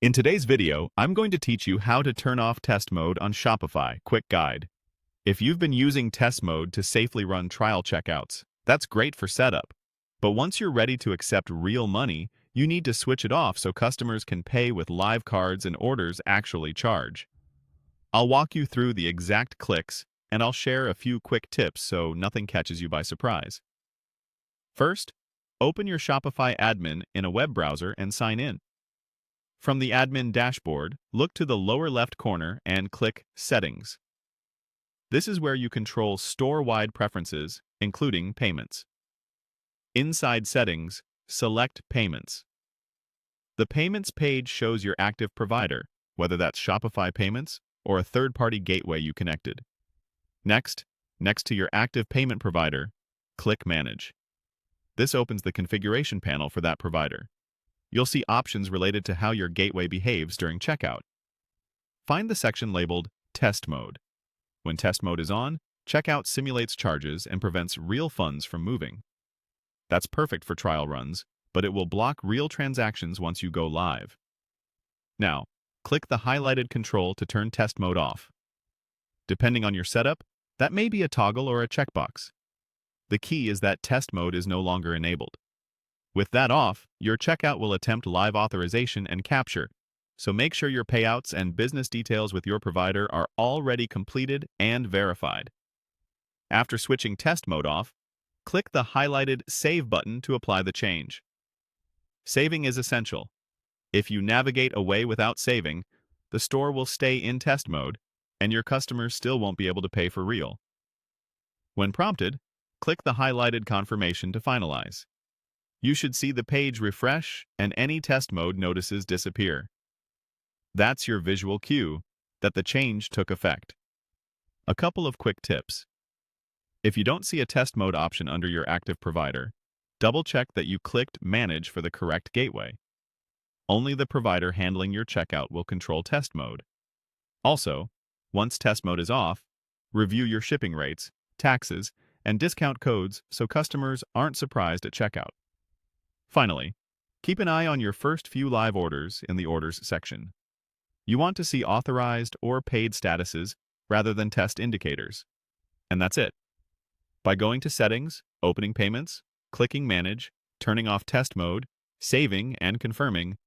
In today's video, I'm going to teach you how to turn off test mode on Shopify. Quick guide. If you've been using test mode to safely run trial checkouts, that's great for setup. But once you're ready to accept real money, you need to switch it off so customers can pay with live cards and orders actually charge. I'll walk you through the exact clicks, and I'll share a few quick tips so nothing catches you by surprise. First, open your Shopify admin in a web browser and sign in. From the admin dashboard, look to the lower left corner and click Settings. This is where you control store-wide preferences, including payments. Inside Settings, select Payments. The Payments page shows your active provider, whether that's Shopify Payments or a third-party gateway you connected. Next to your active payment provider, click Manage. This opens the configuration panel for that provider. You'll see options related to how your gateway behaves during checkout. Find the section labeled Test Mode. When test mode is on, checkout simulates charges and prevents real funds from moving. That's perfect for trial runs, but it will block real transactions once you go live. Now, click the highlighted control to turn test mode off. Depending on your setup, that may be a toggle or a checkbox. The key is that test mode is no longer enabled. With that off, your checkout will attempt live authorization and capture, so make sure your payouts and business details with your provider are already completed and verified. After switching test mode off, click the highlighted Save button to apply the change. Saving is essential. If you navigate away without saving, the store will stay in test mode, and your customers still won't be able to pay for real. When prompted, click the highlighted confirmation to finalize. You should see the page refresh and any test mode notices disappear. That's your visual cue that the change took effect. A couple of quick tips. If you don't see a test mode option under your active provider, double-check that you clicked Manage for the correct gateway. Only the provider handling your checkout will control test mode. Also, once test mode is off, review your shipping rates, taxes, and discount codes so customers aren't surprised at checkout. Finally, keep an eye on your first few live orders in the Orders section. You want to see authorized or paid statuses rather than test indicators. And that's it. By going to Settings, opening Payments, clicking Manage, turning off test mode, saving, and confirming,